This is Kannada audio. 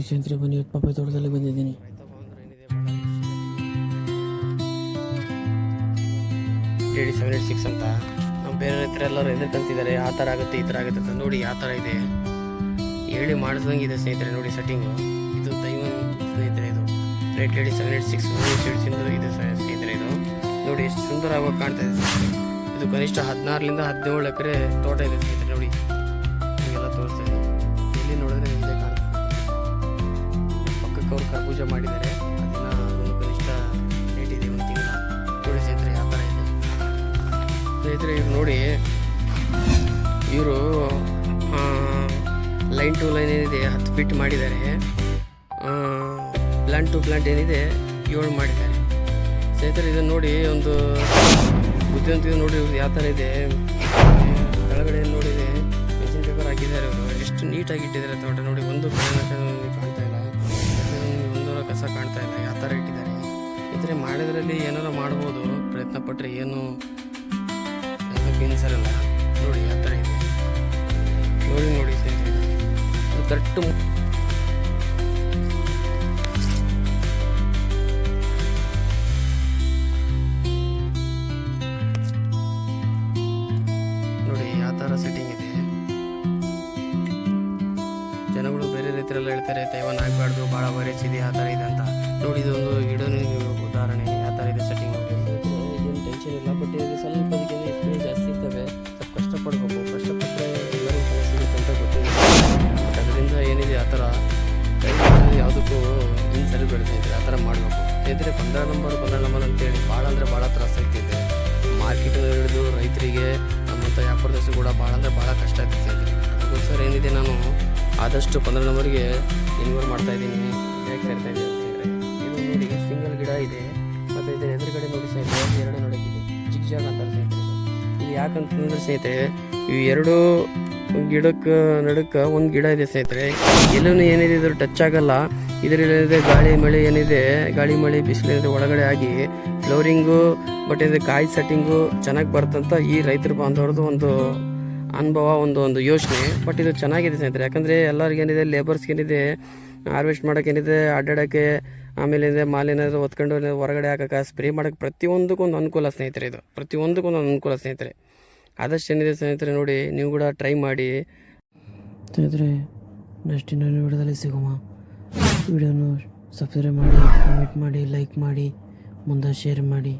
ಸ್ನೇಹಿತರೆ ಬನ್ನಿ, ಇವತ್ತು ಪಪ್ಪಾಯ ತೋಟದಲ್ಲಿ ಬಂದಿದ್ದೀನಿ. DD786 ಅಂತ ನಮ್ಮ ಬೇರೆ ರೈತರು ಎಲ್ಲರೂ ಎದುರ್ಕಂತಿದ್ದಾರೆ. ಆ ಥರ ಆಗುತ್ತೆ, ಈ ಥರ ಆಗುತ್ತೆ ಅಂತ. ನೋಡಿ ಯಾವ ಥರ ಇದೆ, ಹೇಳಿ ಮಾಡಿಸ್ದಂಗೆ ಇದೆ ಸ್ನೇಹಿತರೆ. ನೋಡಿ ಸೆಟ್ಟಿಂಗು, ಇದು ತೈವನ್ ಸ್ನೇಹಿತರೆ. ಇದು ರೇಟ್ DD786 ಸೀಡ್ಸಿಂದು ಇದೆ ಸ್ನೇಹಿತರೆ. ಇದು ನೋಡಿ ಎಷ್ಟು ಸುಂದರವಾಗಿ ಕಾಣ್ತಾ ಇದೆ ಸ್ನೇಹಿತರೆ. ಇದು ಕನಿಷ್ಠ 16ರಿಂದ 17 ಎಕರೆ ತೋಟ ಇದೆ ಸ್ನೇಹಿತರೆ. ನೋಡಿ ನಿಮಗೆಲ್ಲ ತೋರಿಸ್ತಾ ಇದೆ. ಇಲ್ಲಿ ನೋಡಿದ್ರೆ ನಿಮಗೆ ಕಾಣಿಸ್ತದೆ. ಪಕ್ಕಕ್ಕೆ ಅವ್ರು ಕರ್ಬೂಜ ಮಾಡಿದ್ದಾರೆ. ಅದನ್ನು ಒಂದು ಕನಿಷ್ಠ ರೇಟ್ ಇದೆ, 1 ತಿಂಗಳ. ನೋಡಿ ಸ್ನೇಹಿತರೆ ಯಾವ ಥರ ಇದೆ ಸ್ನೇಹಿತರೆ. ಇವ್ರು ನೋಡಿ, ಇವರು ಲೈನ್ ಟು ಲೈನ್ ಏನಿದೆ 10 ಫೀಟ್ ಮಾಡಿದ್ದಾರೆ. ಪ್ಲಾಂಟ್ ಟು ಪ್ಲಾಂಟ್ ಏನಿದೆ 7 ಮಾಡಿದ್ದಾರೆ ಸ್ನೇಹಿತರೆ. ಇದನ್ನು ನೋಡಿ, ಒಂದು ಬುದ್ಧಿವಂತಿಗೆ ನೋಡಿ ಇವ್ರು ಯಾವ ಥರ ಇದೆ. ಕೆಳಗಡೆ ನೋಡಿದೆ ಮೆಷಿನ್ ಪೇಪರ್ ಹಾಕಿದ್ದಾರೆ. ಅವರು ಎಷ್ಟು ನೀಟಾಗಿ ಇಟ್ಟಿದ್ದಾರೆ ತೋಟ. ನೋಡಿ, ಒಂದು ಕಾಣ್ತಾ ಇಲ್ಲ, ಒಂದರ ಕಸ ಕಾಣ್ತಾ ಇಲ್ಲ. ಯಾವ ಥರ ಇಟ್ಟಿದ್ದಾರೆ ಈ ಥರ ಮಾಡೋದ್ರಲ್ಲಿ ಏನಾರು ಮಾಡ್ಬೋದು, ಪ್ರಯತ್ನ ಪಟ್ಟರೆ ಏನು ಬೇನಿಸರಲ್ಲ. ನೋಡಿ ಯಾವ ಥರ ಇದೆ. ನೋಡಿ ಸ್ನೇಹಿತರೆ, ಇದು ಕರೆಕ್ಟ್ ನೋಡಿ ಯಾವ ಥರ ಸೆಟ್ಟಿಂಗ್ ಇದೆ. ಜನಗಳು ಬೇರೆ ರೈತರೆಲ್ಲ ಹೇಳ್ತಾರೆ ತೈವಾನ್ ಆಗಬಾರ್ದು, ಭಾಳ ವೈರಸ್ ಇದೆ, ಆ ಥರ ಇದೆ ಅಂತ. ನೋಡಿ, ಇದೊಂದು ಗಿಡನ ಉದಾಹರಣೆ ಯಾವ ಥರ ಇದೆ ಸೆಟ್ಟಿಂಗ್. ಏನು ಟೆನ್ಷನ್ ಇಲ್ಲ, ಬಟ್ ಇದು ಸ್ವಲ್ಪ ಅದಕ್ಕೆ ಎಕ್ಸ್ಪೀರಿಯನ್ಸ್ ಜಾಸ್ತಿ ಇರ್ತವೆ. ಸ್ವಲ್ಪ ಕಷ್ಟಪಡಬೇಕು, ಕಷ್ಟಪಟ್ಟರೆ ಎಲ್ಲರೂ ಸಿಗುತ್ತೆ ಅಂತ ಗೊತ್ತಿದೆ. ಬಟ್ ಅದರಿಂದ ಏನಿದೆ ಆ ಥರ ಯಾವುದಕ್ಕೂ ಇನ್ನು ಸರಿ ಬೆಳೆಸ್ತಿದ್ರೆ ಆ ಥರ ಮಾಡಬೇಕು ಸ್ನೇಹಿತರೆ. 15 ನಂಬರ್ ಅಂತೇಳಿ ಭಾಳ ಅಂದರೆ ಭಾಳ ತ್ರಾಸ ಆಗ್ತಿದೆ. ಮಾರ್ಕೆಟ್ ಹಿಡಿದು ರೈತರಿಗೆ ನಮ್ಮಂಥ ವ್ಯಾಪಾರದಷ್ಟು ಕೂಡ ಭಾಳ ಅಂದರೆ ಭಾಳ ಕಷ್ಟ ಆಗ್ತದೆ ಸ್ನೇಹಿತರೆ. ಅದಕ್ಕೋಸ್ಕರ ಏನಿದೆ, ನಾನು ಆದಷ್ಟು 15 ನಂಬರ್ಗೆ ಇನ್ವೋಲ್ವ್ ಮಾಡ್ತಾಯಿದ್ದೀನಿ, ಯಾಕೆ ಸೇರ್ತಾ ಇದ್ದೀನಿ ಸ್ನೇಹಿತರೆ. ಇದು ನೋಡಿ ಸಿಂಗಲ್ ಗಿಡ ಇದೆ, ಮತ್ತು ಇದರ ಎದುರುಗಡೆ ನೋಡಿ ಸ್ನೇಹಿತರೆ 2 ನಡಗಿದೆ ಜಿಗ್ಜಾಗ್ ಅಂತಾರೆ ಸ್ನೇಹಿತರೆ. ಇದು ಯಾಕಂತಂದ್ರೆ ಸ್ನೇಹಿತರೆ, ಇವು 2 ಗಿಡಕ್ಕೆ ನಡುಕ್ಕೆ ಒಂದು ಗಿಡ ಇದೆ ಸ್ನೇಹಿತರೆ. ಎಲ್ಲೂ ಏನಿದೆ ಇದ್ರ ಟಚ್ ಆಗಲ್ಲ. ಇದರಲ್ಲಿದೆ ಗಾಳಿ ಮಳೆ ಏನಿದೆ, ಗಾಳಿ ಮಳೆ ಬಿಸಿಲಿದೆ ಒಳಗಡೆ ಆಗಿ ಫ್ಲೋರಿಂಗು, ಬಟ್ ಇದು ಕಾಯಿ ಸೆಟ್ಟಿಂಗು ಚೆನ್ನಾಗಿ ಬರ್ತಂತ ಈ ರೈತರ ಬಾಂಧವ್ರದ್ದು ಒಂದು ಅನುಭವ, ಒಂದು ಯೋಚನೆ. ಬಟ್ ಇದು ಚೆನ್ನಾಗಿದೆ ಸ್ನೇಹಿತರೆ. ಯಾಕಂದರೆ ಎಲ್ಲರಿಗೇನಿದೆ, ಲೇಬರ್ಸ್ಗೇನಿದೆ ಹಾರ್ವೆಸ್ಟ್ ಮಾಡೋಕ್ಕೇನಿದೆ, ಅಡ್ಡಾಡೋಕ್ಕೆ, ಆಮೇಲೆ ಮಾಲ್ ಏನಾದರೂ ಹೊತ್ಕೊಂಡು ಹೊರಗಡೆ ಹಾಕೋಕ್ಕೆ, ಸ್ಪ್ರೇ ಮಾಡೋಕ್ಕೆ, ಪ್ರತಿಯೊಂದಕ್ಕೊಂದು ಅನುಕೂಲ ಸ್ನೇಹಿತರೆ. ಇದು ಪ್ರತಿಯೊಂದಕ್ಕೊಂದು ಅನುಕೂಲ ಸ್ನೇಹಿತರೆ. ಆದಷ್ಟು ಏನಿದೆ ಸ್ನೇಹಿತರೆ, ನೋಡಿ ನೀವು ಕೂಡ ಟ್ರೈ ಮಾಡಿ ಸ್ನೇಹಿತರೆ. ನೆಕ್ಸ್ಟ್ ಇನ್ನೊಂದು ವಿಡಿಯೋದಲ್ಲಿ ಸಿಗೋಣ. ವಿಡಿಯೋನು ಸಬ್ಸ್ಕ್ರೈಬ್ ಮಾಡಿ, ಕಮೆಂಟ್ ಮಾಡಿ, ಲೈಕ್ ಮಾಡಿ, ಮುಂದೆ ಶೇರ್ ಮಾಡಿ.